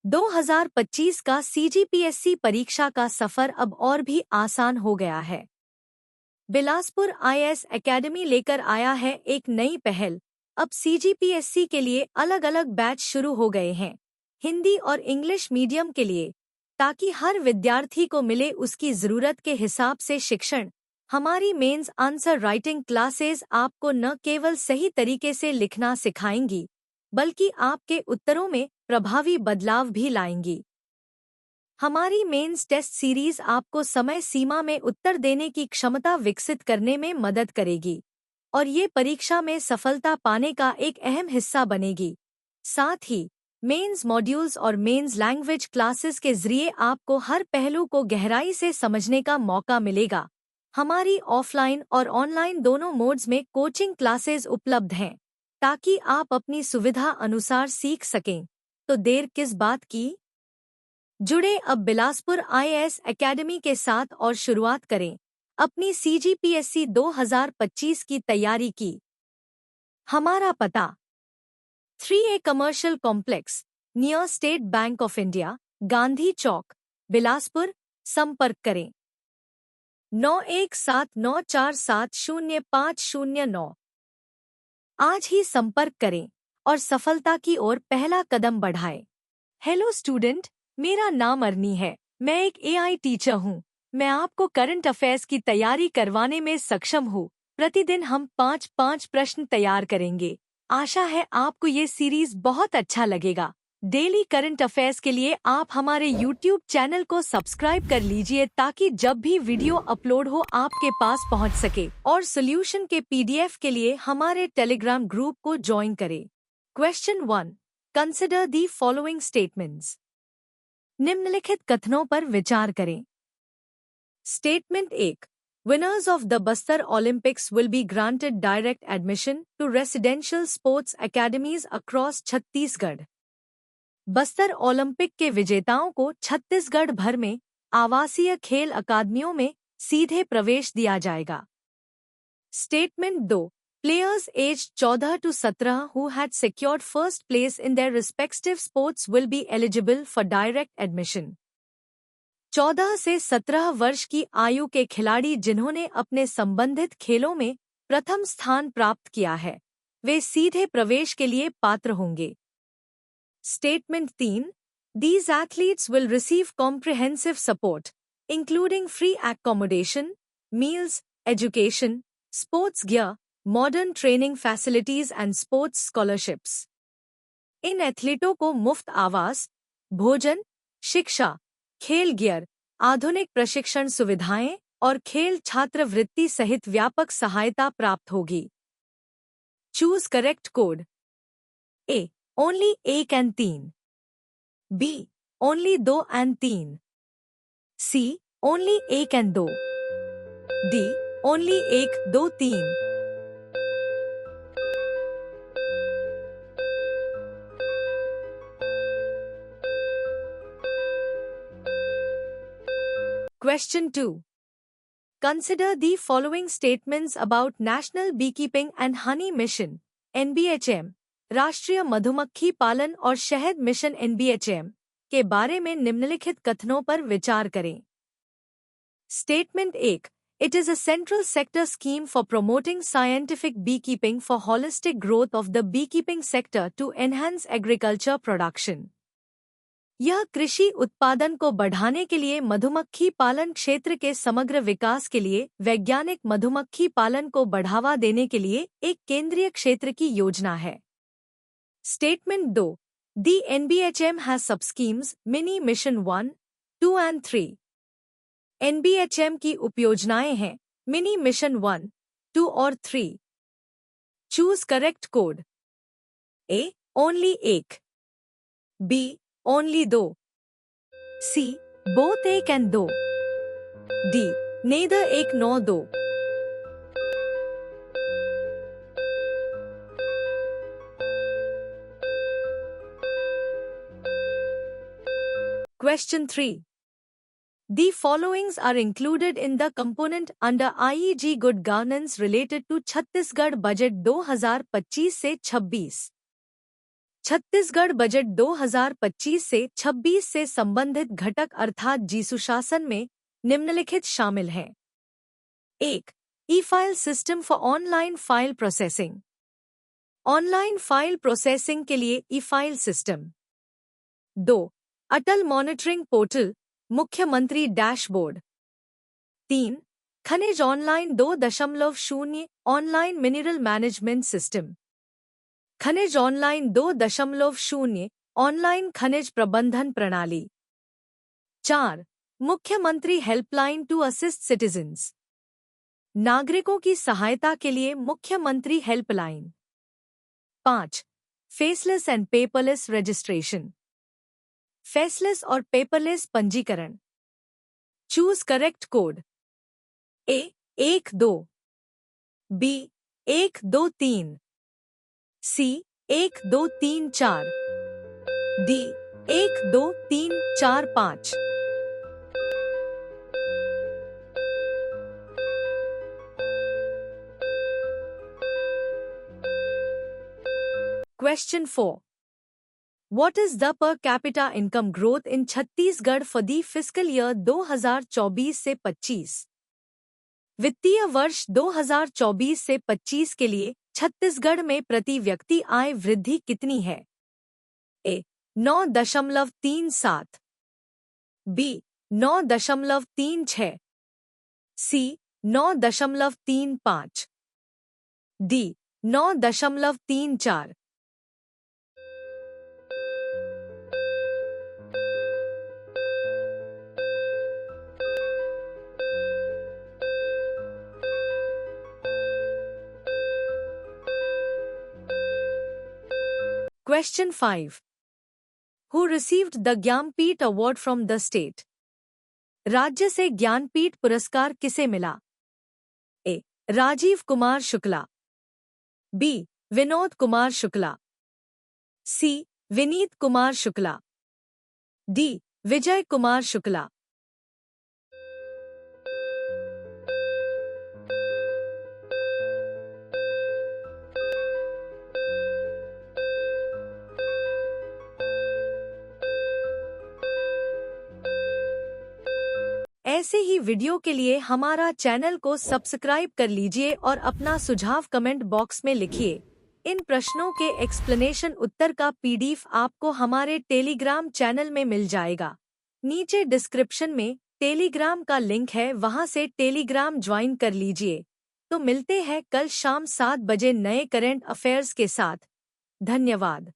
2025 का सीजीपीएससी परीक्षा का सफर अब और भी आसान हो गया है। बिलासपुर आईएएस एकेडमी लेकर आया है एक नई पहल। अब सीजीपीएससी के लिए अलग अलग बैच शुरू हो गए हैं, हिंदी और इंग्लिश मीडियम के लिए, ताकि हर विद्यार्थी को मिले उसकी ज़रूरत के हिसाब से शिक्षण। हमारी मेंस आंसर राइटिंग क्लासेस आपको न केवल सही तरीके से लिखना सिखाएंगी, बल्कि आपके उत्तरों में प्रभावी बदलाव भी लाएंगी। हमारी मेंस टेस्ट सीरीज आपको समय सीमा में उत्तर देने की क्षमता विकसित करने में मदद करेगी और ये परीक्षा में सफलता पाने का एक अहम हिस्सा बनेगी। साथ ही मेंस मॉड्यूल्स और मेंस लैंग्वेज क्लासेस के जरिए आपको हर पहलू को गहराई से समझने का मौका मिलेगा। हमारी ऑफलाइन और ऑनलाइन दोनों मोड्स में कोचिंग क्लासेस उपलब्ध हैं, ताकि आप अपनी सुविधा अनुसार सीख सकें। तो देर किस बात की? जुड़े अब बिलासपुर आईएएस एकेडमी के साथ और शुरुआत करें अपनी सीजीपीएससी 2025 की तैयारी की। हमारा पता 3A commercial complex, near State Bank of India, Gandhi Chowk, Bilaspur. संपर्क करें 9179470509। आज ही संपर्क करें और सफलता की ओर पहला कदम बढ़ाएं। हेलो स्टूडेंट, मेरा नाम अरनी है। मैं एक एआई टीचर हूँ। मैं आपको करंट अफेयर्स की तैयारी करवाने में सक्षम हूँ। प्रतिदिन हम 5-5 प्रश्न तैयार करेंगे। आशा है आपको ये सीरीज बहुत अच्छा लगेगा। डेली करंट अफेयर्स के लिए आप हमारे यूट्यूब चैनल को सब्सक्राइब कर लीजिए, ताकि जब भी वीडियो अपलोड हो आपके पास पहुँच सके। और सोल्यूशन के पीडीएफ के लिए हमारे टेलीग्राम ग्रुप को ज्वाइन करें। Question 1, consider the following statements. निम्नलिखित कथनों पर विचार करें। Statement 1, winners of the Bastar Olympics will be granted direct admission to residential sports academies across Chhattisgarh. Bastar Olympic के विजेताओं को छत्तीसगढ़ भर में आवासीय खेल अकादमियों में सीधे प्रवेश दिया जाएगा। Statement 2, players aged 14 to 17 who had secured first place in their respective sports will be eligible for direct admission. 14 से 17 वर्ष की आयु के खिलाड़ी जिन्होंने अपने संबंधित खेलों में प्रथम स्थान प्राप्त किया है, वे सीधे प्रवेश के लिए पात्र होंगे। Statement 3, These athletes will receive comprehensive support, including free accommodation, meals, education, sports gear, modern training facilities and sports scholarships. इन एथलीटों को मुफ्त आवास, भोजन, शिक्षा, खेल गियर, आधुनिक प्रशिक्षण सुविधाएं और खेल छात्रवृत्ति सहित व्यापक सहायता प्राप्त होगी। Choose correct code. A, only 1 and 3। B, only 2 and 3। C, only 1 and 2। D, only 1, 2, 3। Question 2. Consider the following statements about National Beekeeping and Honey Mission (NBHM), राष्ट्रीय मधुमक्खी पालन और शहद मिशन (NBHM) के बारे में निम्नलिखित कथनों पर विचार करें। Statement 1. It is a central sector scheme for promoting scientific beekeeping for holistic growth of the beekeeping sector to enhance agriculture production. यह कृषि उत्पादन को बढ़ाने के लिए मधुमक्खी पालन क्षेत्र के समग्र विकास के लिए वैज्ञानिक मधुमक्खी पालन को बढ़ावा देने के लिए एक केंद्रीय क्षेत्र की योजना है। स्टेटमेंट 2, दी NBHM हैज सब schemes mini mission 1, 2 and 3। NBHM की उपयोजनाएं हैं मिनी मिशन 1, 2 और 3। Choose correct code. A, only 1। B, only 2। C, both 1 and 2। D, neither 1 9 2। Question 3. The followings are included in the component under IEG Good Governance related to Chhattisgarh Budget 2025 से 26। Chhattisgarh budget 2025 से 26 से संबंधित घटक अर्थात जी सुशासन में निम्नलिखित शामिल हैं। 1. E file system for online file processing. Online file processing के लिए e file system. 2. Atal monitoring portal, मुख्यमंत्री डैशबोर्ड। 3. खनिज online 2.0 online mineral management system. खनिज ऑनलाइन 2.0 ऑनलाइन खनिज प्रबंधन प्रणाली। 4. मुख्यमंत्री हेल्पलाइन टू असिस्ट सिटीजन्स। नागरिकों की सहायता के लिए मुख्यमंत्री helpline. 5. Faceless and paperless registration. Faceless और पेपरलेस पंजीकरण। Choose correct code. A 1-2, B 1-2-3, C 1-2-3-4, D 1-2-3-4-5। Question 4. What is the per capita income growth in Chhattisgarh for the fiscal year 2024 से 25? वित्तीय वर्ष 2024 से 25 के लिए छत्तीसगढ़ में प्रति व्यक्ति आय वृद्धि कितनी है? A 9.37, B 9.36, C 9.35, D 9.34। Question 5. Who received the Jnanpith award from the state? राज्य से ज्ञानपीठ पुरस्कार किसे मिला? ए राजीव कुमार शुक्ला, बी विनोद कुमार शुक्ला, सी विनीत कुमार शुक्ला, डी विजय कुमार शुक्ला। ऐसे ही वीडियो के लिए हमारा चैनल को सब्सक्राइब कर लीजिए और अपना सुझाव कमेंट बॉक्स में लिखिए। इन प्रश्नों के एक्सप्लेनेशन उत्तर का पीडीएफ आपको हमारे टेलीग्राम चैनल में मिल जाएगा। नीचे डिस्क्रिप्शन में टेलीग्राम का लिंक है, वहां से टेलीग्राम ज्वाइन कर लीजिए। तो मिलते हैं कल शाम 7 बजे नए करंट अफेयर्स के साथ। धन्यवाद।